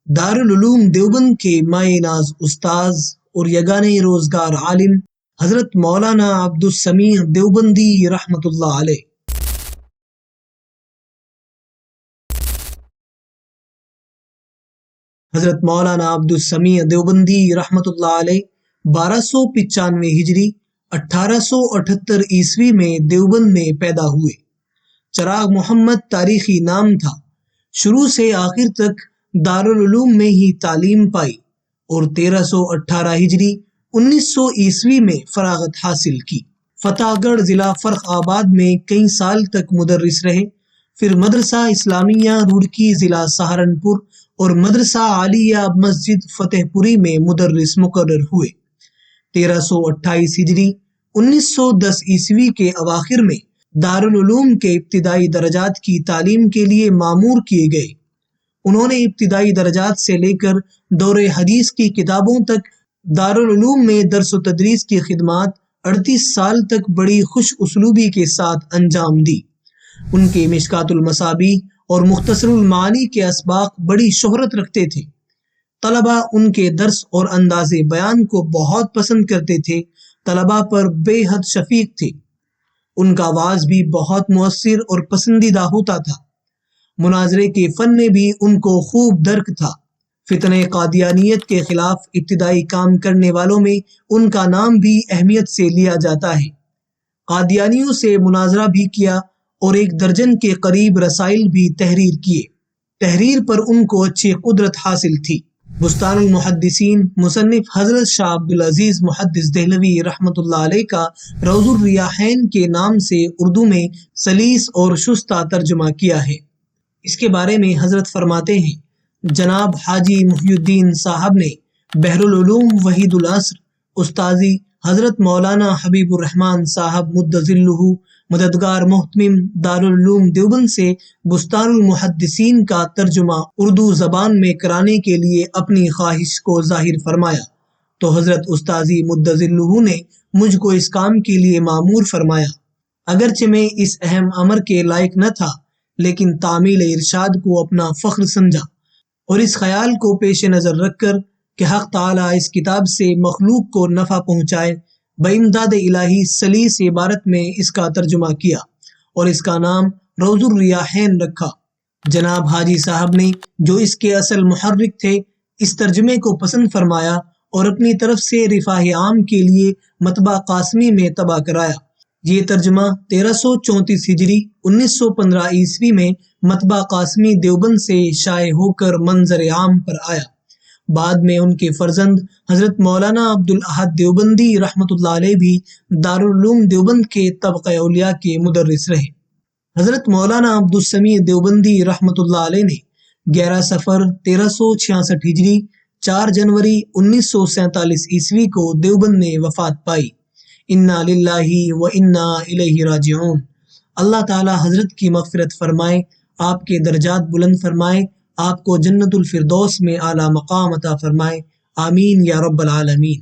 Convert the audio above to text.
دارالعلوم دیوبند کے مائع ناز استاذ اور یگانہ روزگار عالم حضرت مولانا عبدالسمیع دیوبندی رحمۃ اللہ علیہ۔ حضرت مولانا عبدالسمیع دیوبندی رحمۃ اللہ علیہ 1295 ہجری 1878 عیسوی میں دیوبند میں پیدا ہوئے۔ چراغ محمد تاریخی نام تھا۔ شروع سے آخر تک دارالعلوم میں ہی تعلیم پائی اور 1318 ہجری 1900 عیسوی میں فراغت حاصل کی۔ فتح گڑھ ضلع فرخ آباد میں کئی سال تک مدرس رہے، پھر مدرسہ اسلامیہ روڑکی ضلع سہارنپور اور مدرسہ عالیہ مسجد فتح پوری میں مدرس مقرر ہوئے۔ 1328 ہجری 1910 عیسوی کے اواخر میں دارالعلوم کے ابتدائی درجات کی تعلیم کے لیے مامور کیے گئے۔ انہوں نے ابتدائی درجات سے لے کر دور حدیث کی کتابوں تک دارالعلوم میں درس و تدریس کی خدمات 38 سال تک بڑی خوش اسلوبی کے ساتھ انجام دی۔ ان کے مشکات المصابیح اور مختصر المعانی کے اسباق بڑی شہرت رکھتے تھے۔ طلباء ان کے درس اور انداز بیان کو بہت پسند کرتے تھے۔ طلباء پر بے حد شفیق تھے۔ ان کا وعظ بھی بہت مؤثر اور پسندیدہ ہوتا تھا۔ مناظرے کے فن میں بھی ان کو خوب درک تھا۔ فتنہ قادیانیت کے خلاف ابتدائی کام کرنے والوں میں ان کا نام بھی اہمیت سے لیا جاتا ہے۔ قادیانیوں سے مناظرہ بھی کیا اور 1 درجن کے قریب رسائل بھی تحریر کیے۔ تحریر پر ان کو اچھی قدرت حاصل تھی۔ بستان المحدثین مصنف حضرت شاہ عبدالعزیز محدث دہلوی رحمۃ اللہ علیہ کا روض الریاحین کے نام سے اردو میں سلیس اور شستہ ترجمہ کیا ہے۔ اس کے بارے میں حضرت فرماتے ہیں، جناب حاجی محی الدین صاحب نے بحر العلوم وحید العصر استاذی حضرت مولانا حبیب الرحمن صاحب مد ظلہ مددگار محتمم دارالعلوم دیوبند سے بستان المحدثین کا ترجمہ اردو زبان میں کرانے کے لیے اپنی خواہش کو ظاہر فرمایا تو حضرت استاذی مد ظلہ نے مجھ کو اس کام کے لیے مامور فرمایا۔ اگرچہ میں اس اہم امر کے لائق نہ تھا، لیکن تعمیل ارشاد کو اپنا فخر سمجھا اور اس خیال کو پیش نظر رکھ کر کہ حق تعالیٰ اس کتاب سے مخلوق کو نفع پہنچائے، بامداد الہی سلیس عبارت میں اس کا ترجمہ کیا اور اس کا نام روض الریاحین رکھا۔ جناب حاجی صاحب نے، جو اس کے اصل محرک تھے، اس ترجمے کو پسند فرمایا اور اپنی طرف سے رفاہ عام کے لیے مطبع قاسمی میں طبع کرایا۔ یہ ترجمہ 1334 ہجری 1915 عیسوی میں مطبع قاسمی دیوبند سے شائع ہو کر منظر عام پر آیا۔ بعد میں ان کے فرزند حضرت مولانا عبدالاحد دیوبندی رحمۃ اللہ علیہ بھی دارالعلوم دیوبند کے طبقہ اولیاء کے مدرس رہے۔ حضرت مولانا عبدالسمیع دیوبندی رحمۃ اللہ علیہ نے 11 صفر 1366 ہجری 4 جنوری 1947 عیسوی کو دیوبند میں وفات پائی۔ انا للہ و انا الیہ راجعون۔ اللہ تعالی حضرت کی مغفرت فرمائے، آپ کے درجات بلند فرمائے، آپ کو جنت الفردوس میں اعلیٰ مقام عطا فرمائے، آمین یا رب العالمین۔